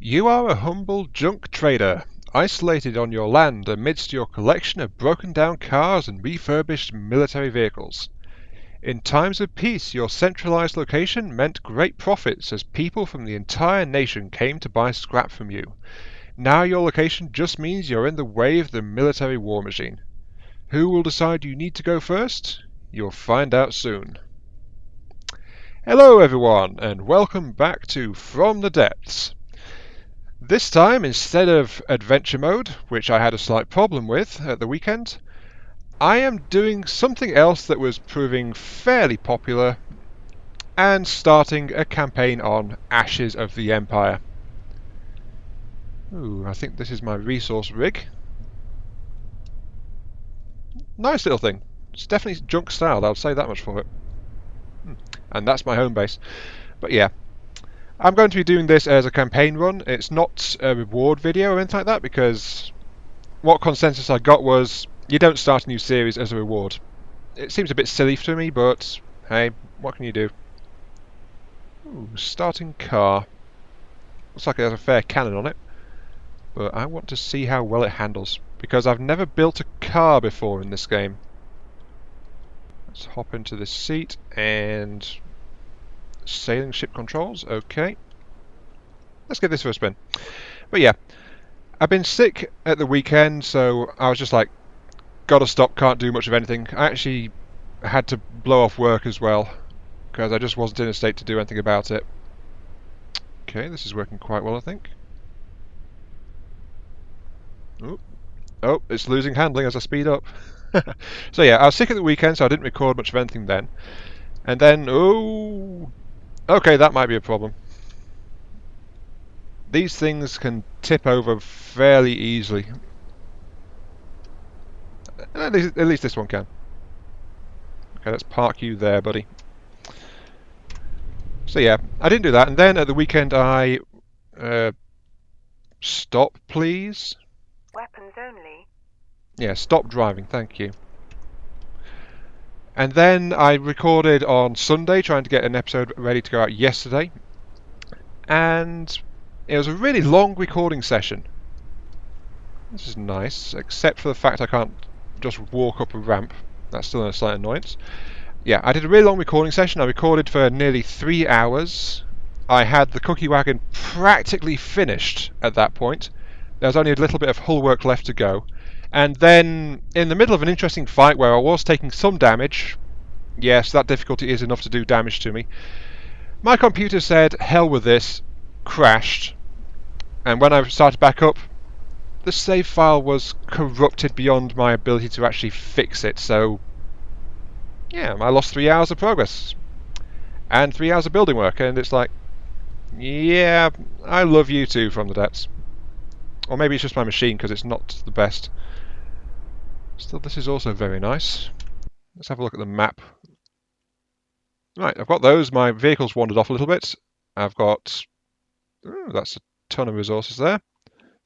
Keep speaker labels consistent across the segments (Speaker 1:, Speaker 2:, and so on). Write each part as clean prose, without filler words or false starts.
Speaker 1: You are a humble junk trader, isolated on your land amidst your collection of broken-down cars and refurbished military vehicles. In times of peace, your centralized location meant great profits as people from the entire nation came to buy scrap from you. Now your location just means you're in the way of the military war machine. Who will decide you need to go first? You'll find out soon. Hello everyone, and welcome back to From the Depths. This time, instead of adventure mode, which I had a slight problem with at the weekend, I am doing something else that was proving fairly popular and starting a campaign on Ashes of the Empire. Ooh, I think this is my resource rig. Nice little thing. It's definitely junk styled, I'll say that much for it. And that's my home base. But yeah. I'm going to be doing this as a campaign run. It's not a reward video or anything like that, because what consensus I got was you don't start a new series as a reward. It seems a bit silly to me, but hey, what can you do? Ooh, starting car. Looks like it has a fair cannon on it, but I want to see how well it handles, because I've never built a car before in this game. Let's hop into this seat and... sailing ship controls, okay. Let's give this for a spin. But yeah, I've been sick at the weekend, so I was just like, gotta stop, can't do much of anything. I actually had to blow off work as well, because I just wasn't in a state to do anything about it. Okay, this is working quite well, I think. Oh, it's losing handling as I speed up. So yeah, I was sick at the weekend, so I didn't record much of anything then. And then, okay, that might be a problem. These things can tip over fairly easily. At least this one can. Okay, let's park you there, buddy. So yeah, I didn't do that, and then at the weekend I... stop, please?
Speaker 2: Weapons only.
Speaker 1: Yeah, stop driving, thank you. And then I recorded on Sunday, trying to get an episode ready to go out yesterday. And it was a really long recording session. This is nice, except for the fact I can't just walk up a ramp. That's still a slight annoyance. Yeah, I did a really long recording session. I recorded for nearly 3 hours. I had the cookie wagon practically finished at that point. There was only a little bit of hull work left to go. And then, in the middle of an interesting fight where I was taking some damage, yes, that difficulty is enough to do damage to me, my computer said, hell with this, crashed. And when I started back up, the save file was corrupted beyond my ability to actually fix it, so yeah, I lost 3 hours of progress. And 3 hours of building work, and it's like, yeah, I love you too, From the Depths. Or maybe it's just my machine, because it's not the best. Still, this is also very nice. Let's have a look at the map. Right, I've got those. My vehicle's wandered off a little bit. I've got... ooh, that's a ton of resources there.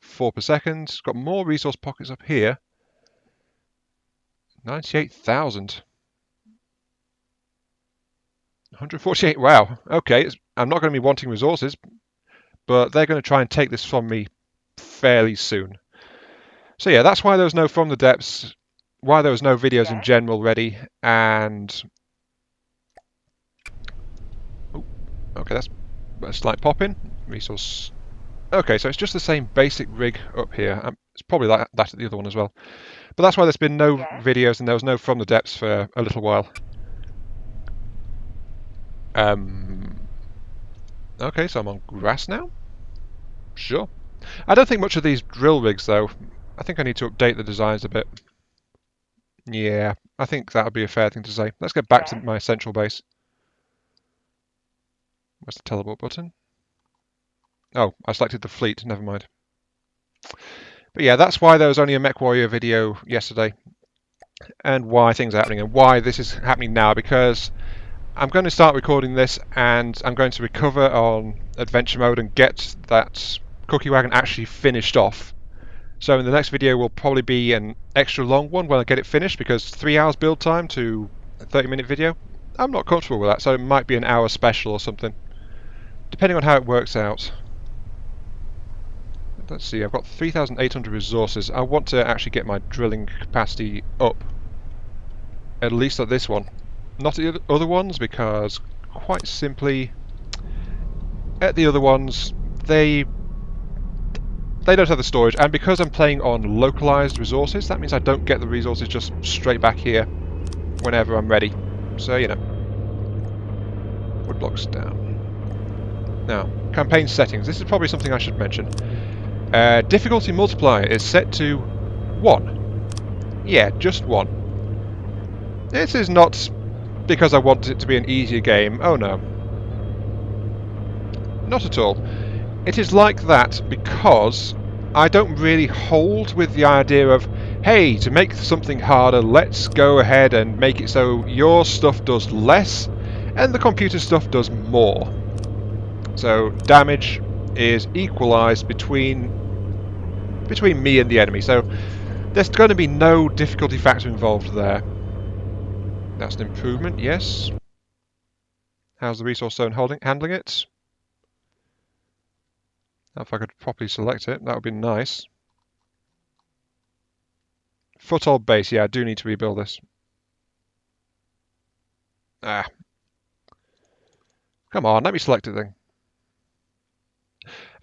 Speaker 1: 4 per second. Got more resource pockets up here. 98,000. 148. Wow. Okay, I'm not going to be wanting resources, but they're going to try and take this from me fairly soon. So yeah, that's why there was no From the Depths, why there was no videos in general ready, and... ooh, okay, that's a slight pop-in. Resource... okay, so it's just the same basic rig up here. It's probably that at the other one as well. But that's why there's been no videos and there was no From the Depths for a little while. Okay, so I'm on grass now? Sure. I don't think much of these drill rigs, though. I think I need to update the designs a bit. Yeah, I think that would be a fair thing to say. Let's get back to my central base. Where's the teleport button? Oh, I selected the fleet, never mind. But yeah, that's why there was only a MechWarrior video yesterday. And why things are happening, and why this is happening now, because I'm going to start recording this, and I'm going to recover on adventure mode and get that cookie wagon actually finished off. So in the next video will probably be an extra long one when I get it finished, because 3 hours build time to a 30-minute video, I'm not comfortable with that, so it might be an hour special or something, depending on how it works out. Let's see, I've got 3,800 resources. I want to actually get my drilling capacity up, at least at this one. Not at the other ones, because quite simply, at the other ones, they don't have the storage, and because I'm playing on localized resources, that means I don't get the resources just straight back here whenever I'm ready. So, you know. Wood blocks down. Now, campaign settings. This is probably something I should mention. Difficulty multiplier is set to 1. Yeah, just 1. This is not because I want it to be an easier game. Oh no. Not at all. It is like that because I don't really hold with the idea of, hey, to make something harder, let's go ahead and make it so your stuff does less and the computer stuff does more. So damage is equalized between me and the enemy. So there's going to be no difficulty factor involved there. That's an improvement, yes. How's the resource zone handling it? If I could properly select it, that would be nice. Foothold base, yeah, I do need to rebuild this. Ah. Come on, let me select it then.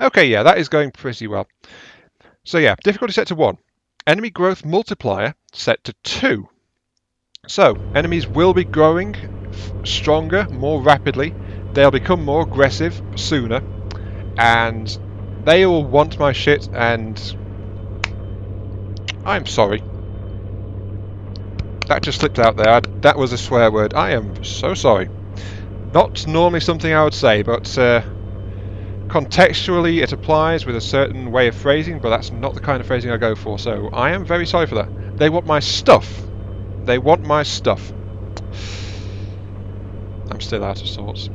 Speaker 1: Okay, yeah, that is going pretty well. So yeah, difficulty set to 1. Enemy growth multiplier set to 2. So, enemies will be growing stronger, more rapidly. They'll become more aggressive sooner. And they will want my shit, and I'm sorry. That just slipped out there. That was a swear word. I am so sorry. Not normally something I would say, but contextually it applies with a certain way of phrasing, but that's not the kind of phrasing I go for, so I am very sorry for that. They want my stuff. They want my stuff. I'm still out of sorts.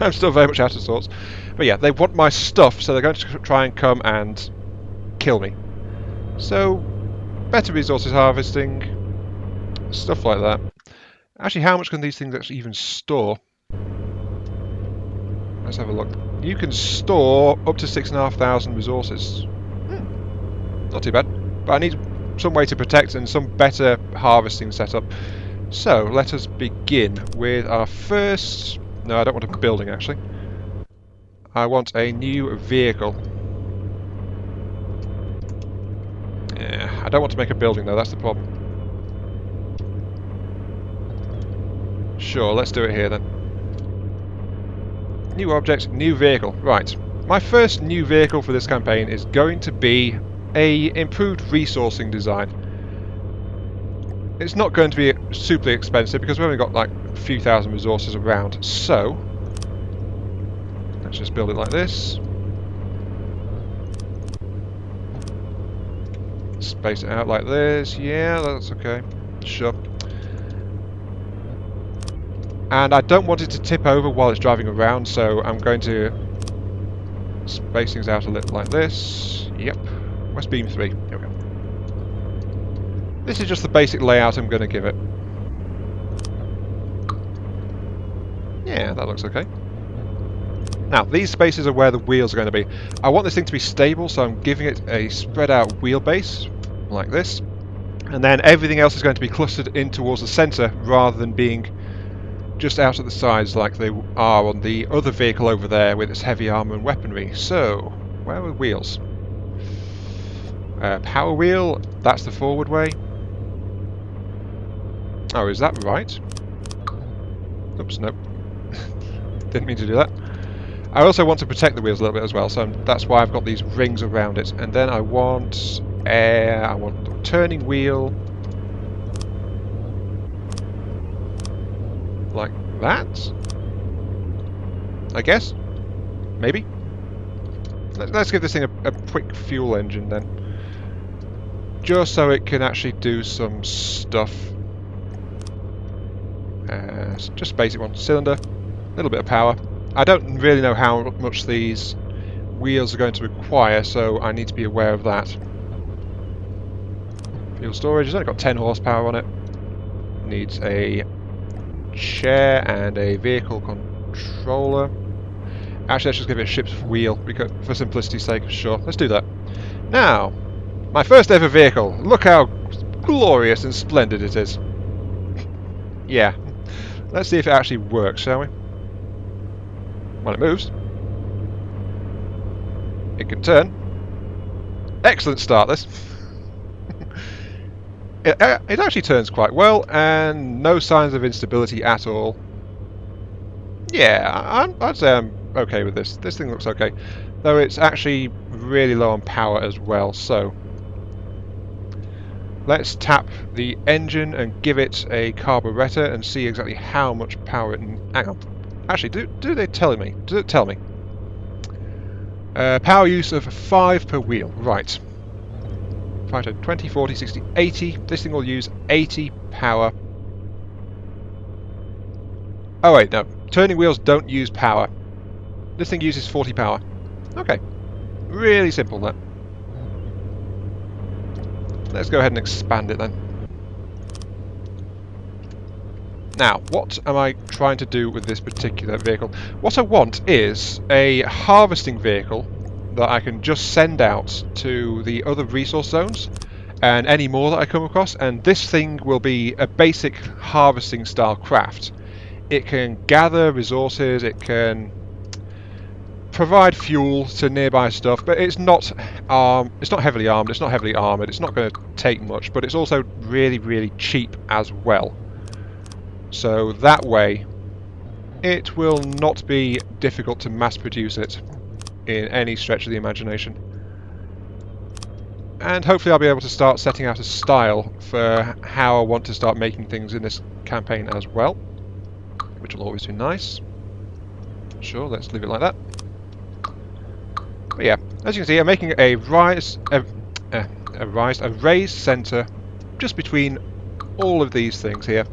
Speaker 1: I'm still very much out of sorts. But yeah, they want my stuff, so they're going to try and come and kill me. So, better resources harvesting, stuff like that. Actually, how much can these things actually even store? Let's have a look. You can store up to 6,500 resources. Not too bad. But I need some way to protect and some better harvesting setup. So, let us begin with our first... No, I don't want a building, actually. I want a new vehicle. Yeah, I don't want to make a building, though. That's the problem. Sure, let's do it here, then. New object, new vehicle. Right. My first new vehicle for this campaign is going to be a improved resourcing design. It's not going to be super expensive because we've only got like a few thousand resources around. So, let's just build it like this. Space it out like this. Yeah, that's okay. Sure. And I don't want it to tip over while it's driving around, so I'm going to space things out a little like this. Yep. West beam 3. There we go. This is just the basic layout I'm going to give it. Yeah, that looks okay. Now, these spaces are where the wheels are going to be. I want this thing to be stable, so I'm giving it a spread out wheelbase, like this. And then everything else is going to be clustered in towards the centre, rather than being just out at the sides like they are on the other vehicle over there with its heavy armour and weaponry. So, where are the wheels? Power wheel, that's the forward way. Oh, is that right? Oops, nope. Didn't mean to do that. I also want to protect the wheels a little bit as well, so that's why I've got these rings around it. And then I want the turning wheel like that, I guess. Maybe. Let's give this thing a quick fuel engine then, just so it can actually do some stuff. Just basic one. Cylinder, a little bit of power. I don't really know how much these wheels are going to require, so I need to be aware of that. Fuel storage, it's only got 10 horsepower on it. Needs a chair and a vehicle controller. Actually, let's just give it a ship's wheel, because, for simplicity's sake. Sure, let's do that. Now, my first ever vehicle. Look how glorious and splendid it is. Yeah. Let's see if it actually works, shall we? Well, it moves. It can turn. Excellent start, this. It actually turns quite well, and no signs of instability at all. Yeah, I'd say I'm okay with this. This thing looks okay. Though it's actually really low on power as well, so... Let's tap the engine and give it a carburetor and see exactly how much power it... Hang on. Actually, do they tell me? Does it tell me? Power use of 5 per wheel. Right. 5 to 20, 40, 60, 80. This thing will use 80 power. Oh wait, no. Turning wheels don't use power. This thing uses 40 power. Okay. Really simple, that. Let's go ahead and expand it then. Now, what am I trying to do with this particular vehicle? What I want is a harvesting vehicle that I can just send out to the other resource zones and any more that I come across, and this thing will be a basic harvesting style craft. It can gather resources, it can provide fuel to nearby stuff, but it's not heavily armed, it's not heavily armoured, it's not going to take much, but it's also really, really cheap as well. So that way, it will not be difficult to mass produce it in any stretch of the imagination. And hopefully I'll be able to start setting out a style for how I want to start making things in this campaign as well, which will always be nice. Sure, let's leave it like that. But yeah, as you can see, I'm making a raised centre just between all of these things here.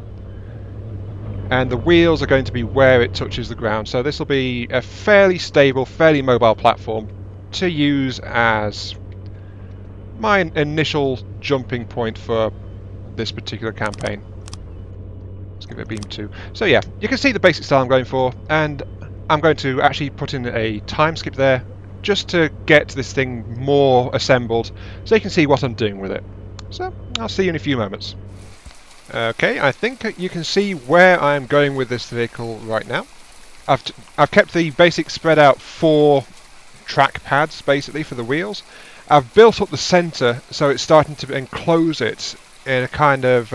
Speaker 1: And the wheels are going to be where it touches the ground, so this will be a fairly stable, fairly mobile platform to use as my initial jumping point for this particular campaign. Let's give it a beam too. So yeah, you can see the basic style I'm going for, and I'm going to actually put in a time skip there just to get this thing more assembled so you can see what I'm doing with it. So I'll see you in a few moments. Okay, I think you can see where I'm going with this vehicle right now. I've kept the basic spread out 4 track pads basically for the wheels. I've built up the centre so it's starting to enclose it in a kind of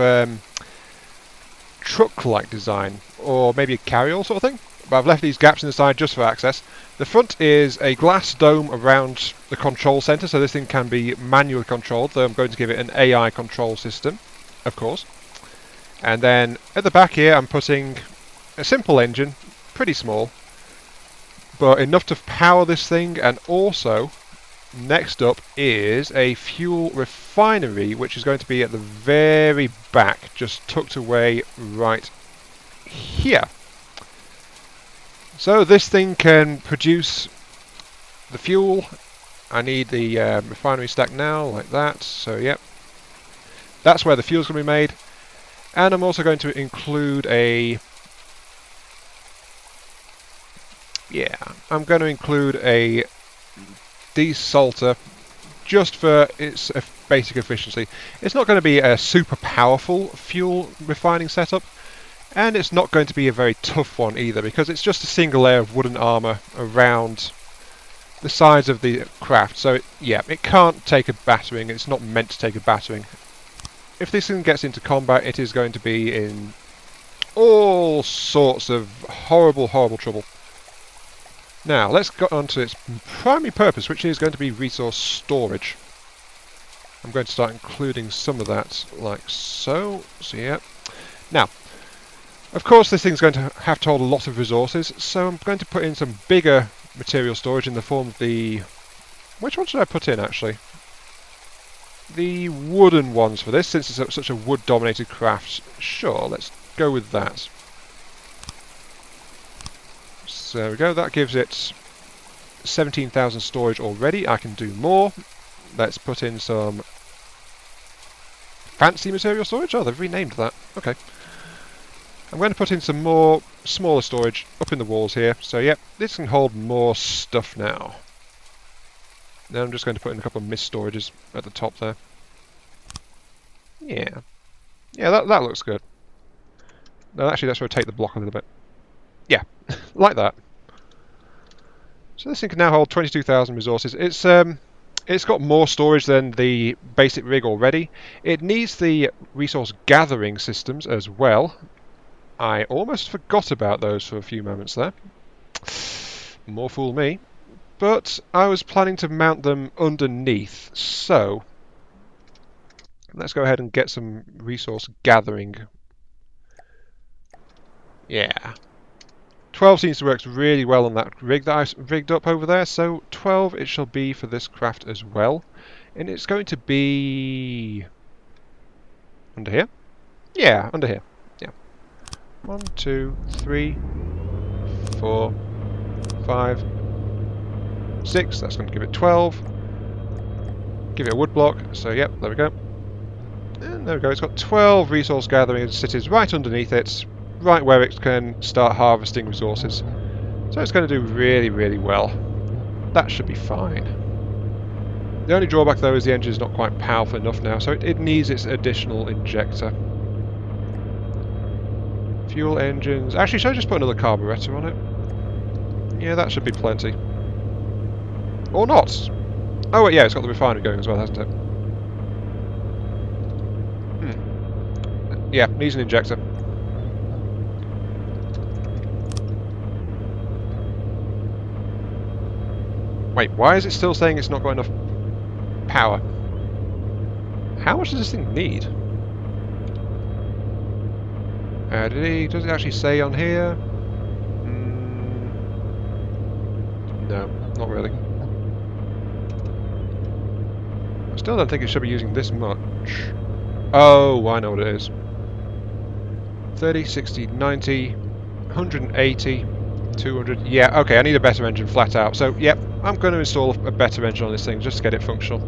Speaker 1: truck-like design, or maybe a carryall sort of thing. But I've left these gaps in the side just for access. The front is a glass dome around the control centre, so this thing can be manually controlled, though I'm going to give it an AI control system, of course. And then at the back here I'm putting a simple engine, pretty small, but enough to power this thing, and also next up is a fuel refinery, which is going to be at the very back, just tucked away right here. So this thing can produce the fuel. I need the refinery stack now, like that, so yep. That's where the fuel's going to be made. And I'm also going to include a... Yeah, I'm going to include a desalter just for its basic efficiency. It's not going to be a super powerful fuel refining setup, and it's not going to be a very tough one either, because it's just a single layer of wooden armour around the sides of the craft. So yeah, it can't take a battering, it's not meant to take a battering. If this thing gets into combat, it is going to be in all sorts of horrible, horrible trouble. Now, let's get on to its primary purpose, which is going to be resource storage. I'm going to start including some of that, like so. So, yeah. Now, of course, this thing's going to have to hold a lot of resources, so I'm going to put in some bigger material storage in the form of the... Which one should I put in, actually? The wooden ones for this, since it's such a wood-dominated craft. Sure, let's go with that. So there we go, that gives it 17,000 storage already. I can do more. Let's put in some fancy material storage. Oh, they've renamed that. Okay. I'm going to put in some more smaller storage up in the walls here. So yep, this can hold more stuff now. Then I'm just going to put in a couple of mist storages at the top there. Yeah. Yeah, that looks good. No, actually, let's rotate the block a little bit. Yeah, like that. So this thing can now hold 22,000 resources. It's got more storage than the basic rig already. It needs the resource gathering systems as well. I almost forgot about those for a few moments there. More fool me. But I was planning to mount them underneath, so let's go ahead and get some resource gathering. Yeah. 12 seems to work really well on that rig that I rigged up over there, so 12 it shall be for this craft as well. And it's going to be under here? Yeah, under here. Yeah. 1, 2, 3, 4, 5, 6. That's going to give it 12. Give it a wood block. So yep, there we go. And there we go. It's got 12 resource gathering cities right underneath it, right where it can start harvesting resources. So it's going to do really, really well. That should be fine. The only drawback though is the engine is not quite powerful enough now, so it needs its additional injector. Fuel engines. Actually, should I just put another carburetor on it? Yeah, that should be plenty. Or not. Oh wait, yeah, it's got the refinery going as well, hasn't it? Yeah, needs an injector. Wait, why is it still saying it's not got enough power? How much does this thing need? Does it actually say on here? No, not really. I still don't think it should be using this much. Oh, I know what it is. 30, 60, 90, 180, 200. Yeah, okay, I need a better engine flat out. So, yep, I'm going to install a better engine on this thing just to get it functional.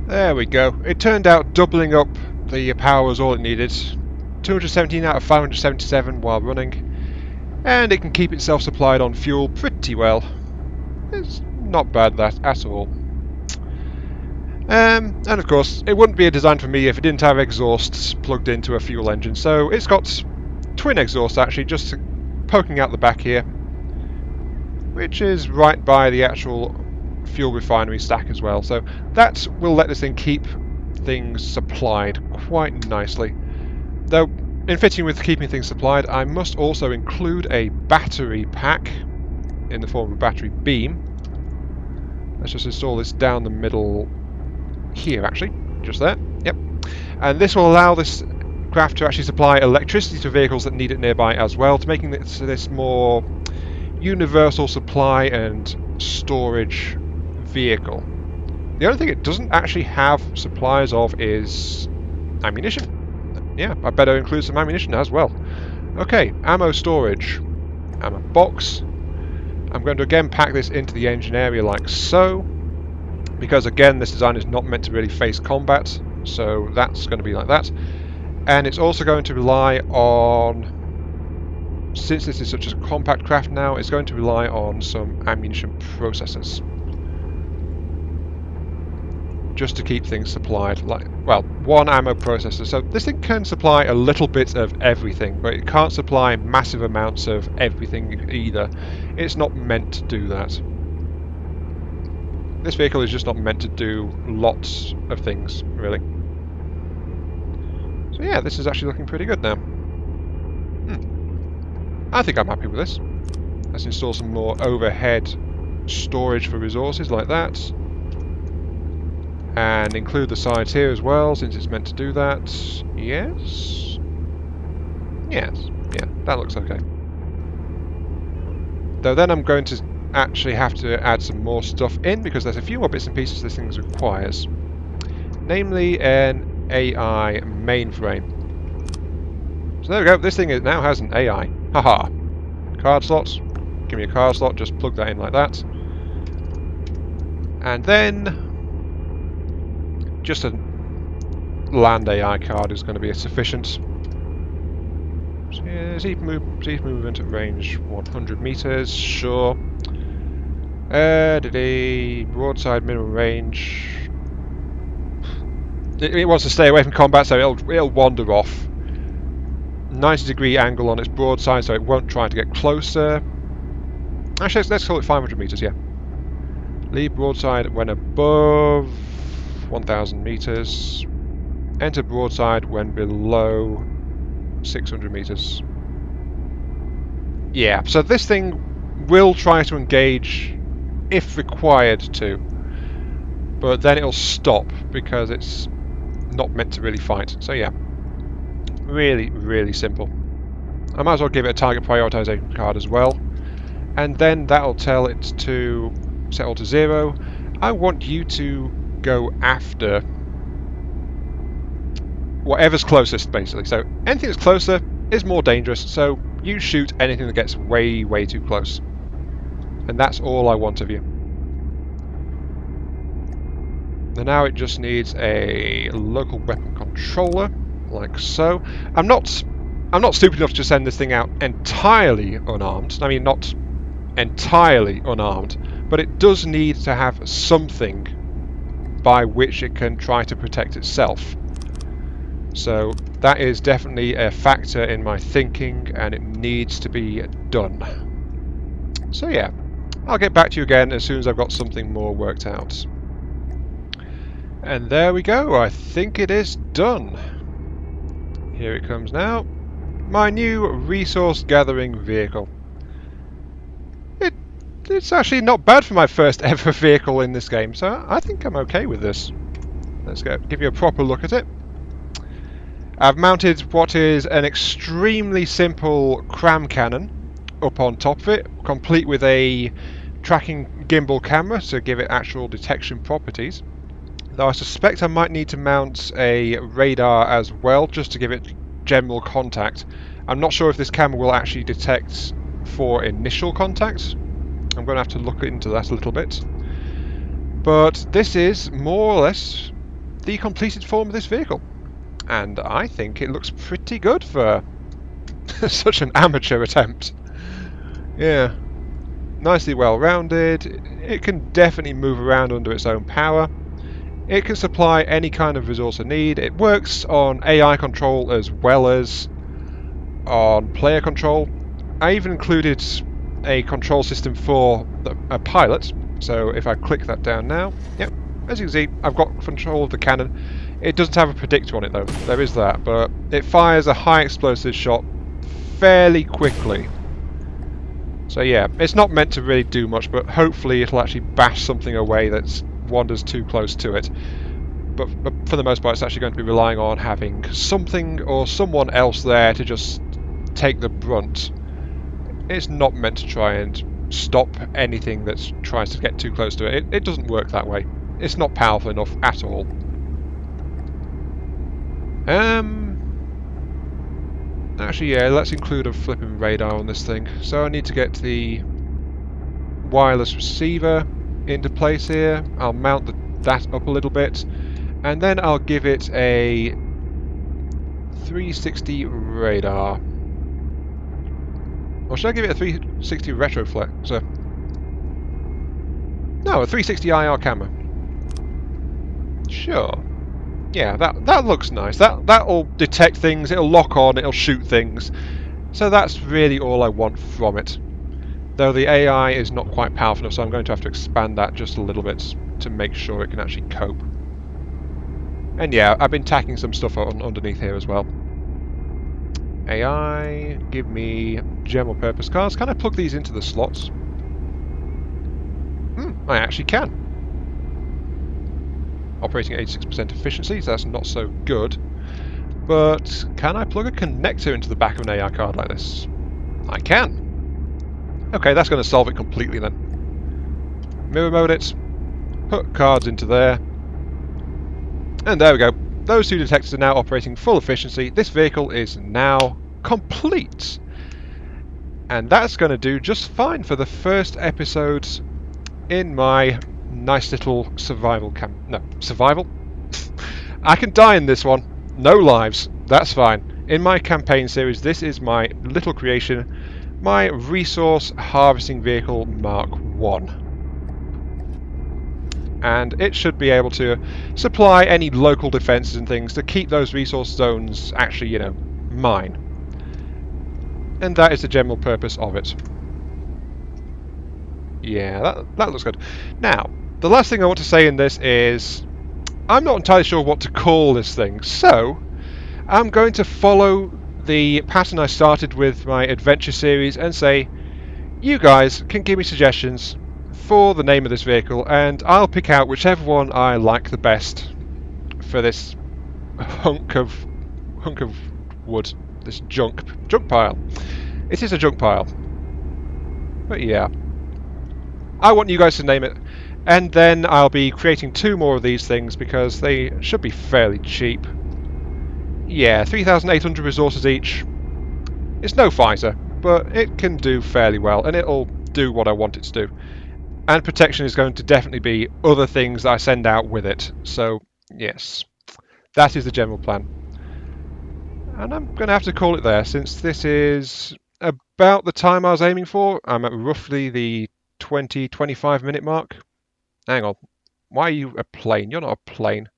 Speaker 1: There we go. It turned out doubling up the power was all it needed. 217 out of 577 while running. And it can keep itself supplied on fuel pretty well. It's not bad that at all. And of course, it wouldn't be a design for me if it didn't have exhausts plugged into a fuel engine. So it's got twin exhausts actually, just poking out the back here, which is right by the actual fuel refinery stack as well. So that will let this thing keep things supplied quite nicely. Though, in fitting with keeping things supplied, I must also include a battery pack in the form of a battery beam. Let's just install this down the middle here, actually, just there. Yep. And this will allow this craft to actually supply electricity to vehicles that need it nearby as well, to making this more universal supply and storage vehicle. The only thing it doesn't actually have supplies of is ammunition. Yeah, I better include some ammunition as well. Okay, ammo storage. Ammo box. I'm going to again pack this into the engine area like so, because again this design is not meant to really face combat, so that's going to be like that. And it's also going to rely on, since this is such a compact craft now, it's going to rely on some ammunition processors, just to keep things supplied. Like, well, one ammo processor. So this thing can supply a little bit of everything, but it can't supply massive amounts of everything either. It's not meant to do that. This vehicle is just not meant to do lots of things, really. So yeah, this is actually looking pretty good now. I think I'm happy with this. Let's install some more overhead storage for resources like that. And include the sides here as well, since it's meant to do that. Yes? Yes. Yeah, that looks okay. Though then I'm going to actually have to add some more stuff in, because there's a few more bits and pieces this thing requires. Namely, an AI mainframe. So there we go, this thing now has an AI. Haha. Card slots, give me a card slot, just plug that in like that. And then just a land AI card is going to be sufficient. Seed movement at range 100 meters, sure. Broadside minimum range. It wants to stay away from combat, so it'll wander off. 90-degree angle on its broadside, so it won't try to get closer. Actually, let's call it 500 meters, yeah. Leave broadside when above 1,000 meters. Enter broadside when below 600 meters. Yeah, so this thing will try to engage if required to, but then it'll stop because it's not meant to really fight. So yeah, really, really simple. I might as well give it a target prioritization card as well, and then that'll tell it to set all to 0. I want you to go after whatever's closest, basically. So anything that's closer is more dangerous, so you shoot anything that gets way, way too close. And that's all I want of you. And now it just needs a local weapon controller, like so. I'm not stupid enough to send this thing out entirely unarmed. I mean, not entirely unarmed, but it does need to have something by which it can try to protect itself. So that is definitely a factor in my thinking, and it needs to be done. So yeah, I'll get back to you again as soon as I've got something more worked out. And there we go, I think it is done. Here it comes now. My new resource gathering vehicle. It's actually not bad for my first ever vehicle in this game, so I think I'm okay with this. Let's give you a proper look at it. I've mounted what is an extremely simple cram cannon up on top of it, complete with a tracking gimbal camera to give it actual detection properties. Though I suspect I might need to mount a radar as well, just to give it general contact. I'm not sure if this camera will actually detect for initial contact. I'm going to have to look into that a little bit. But this is more or less the completed form of this vehicle. And I think it looks pretty good for such an amateur attempt. Yeah. Nicely well rounded. It can definitely move around under its own power. It can supply any kind of resource I need. It works on AI control as well as on player control. I even included a control system for a pilot. So if I click that down now, yep, as you can see, I've got control of the cannon. It doesn't have a predictor on it though, there is that, but it fires a high explosive shot fairly quickly. So yeah, it's not meant to really do much, but hopefully it'll actually bash something away that wanders too close to it. But for the most part, it's actually going to be relying on having something or someone else there to just take the brunt. It's not meant to try and stop anything that tries to get too close to it. It doesn't work that way. It's not powerful enough at all. Actually, yeah, let's include a flipping radar on this thing. So I need to get the wireless receiver into place here. I'll mount that up a little bit, and then I'll give it a 360 radar. Or should I give it a 360 retroflex? No, a 360 IR camera. Sure. Yeah, that looks nice. That'll detect things, it'll lock on, it'll shoot things. So that's really all I want from it. Though the AI is not quite powerful enough, so I'm going to have to expand that just a little bit to make sure it can actually cope. And yeah, I've been tacking some stuff underneath here as well. AI, give me general purpose cards. Can I plug these into the slots? I actually can. Operating at 86% efficiency, so that's not so good. But can I plug a connector into the back of an AI card like this? I can. Okay, that's going to solve it completely then. Mirror mode it, put cards into there, and there we go. Those two detectors are now operating full efficiency. This vehicle is now complete. And that's going to do just fine for the first episode in my nice little survival survival? I can die in this one. No lives. That's fine. In my campaign series, this is my little creation, my resource harvesting vehicle Mark 1. And it should be able to supply any local defences and things to keep those resource zones actually, mine. And that is the general purpose of it. Yeah, that looks good. Now, the last thing I want to say in this is I'm not entirely sure what to call this thing, so I'm going to follow the pattern I started with my adventure series and say, you guys can give me suggestions for the name of this vehicle, and I'll pick out whichever one I like the best for this hunk of wood, this junk pile. It is a junk pile, but yeah, I want you guys to name it, and then I'll be creating 2 more of these things because they should be fairly cheap. Yeah, 3,800 resources each. It's no fighter, but it can do fairly well, and it'll do what I want it to do. And protection is going to definitely be other things that I send out with it. So, yes, that is the general plan. And I'm going to have to call it there, since this is about the time I was aiming for. I'm at roughly the 20-25 minute mark. Hang on. Why are you a plane? You're not a plane.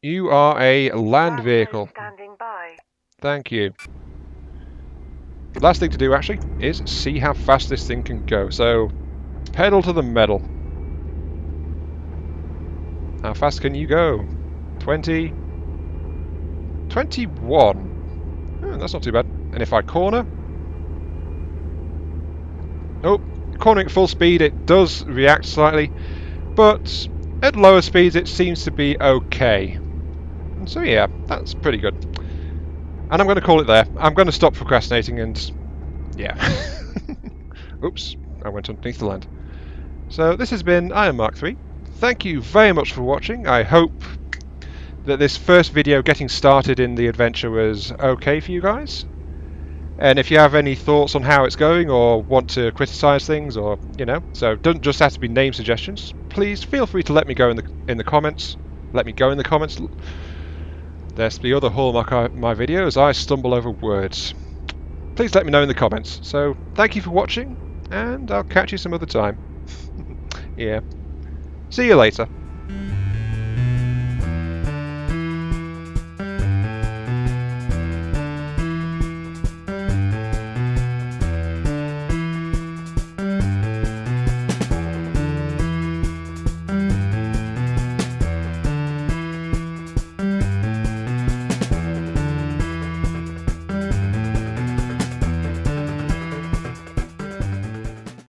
Speaker 1: You are a land vehicle.
Speaker 2: Standing by.
Speaker 1: Thank you. Last thing to do, actually, is see how fast this thing can go. So, pedal to the metal. How fast can you go? 20. 21. Oh, that's not too bad. And if I corner... Oh, cornering at full speed, it does react slightly. But at lower speeds, it seems to be okay. And so yeah, that's pretty good. And I'm going to call it there. I'm going to stop procrastinating and... yeah. Oops, I went underneath the land. So this has been Iron Mark 3. Thank you very much for watching. I hope that this first video getting started in the adventure was okay for you guys. And if you have any thoughts on how it's going or want to criticize things, or so it doesn't just have to be name suggestions, please feel free to let me go in the comments. Let me go in the comments. That's the other hallmark of my videos. I stumble over words. Please let me know in the comments. So thank you for watching, and I'll catch you some other time. Yeah. See you later.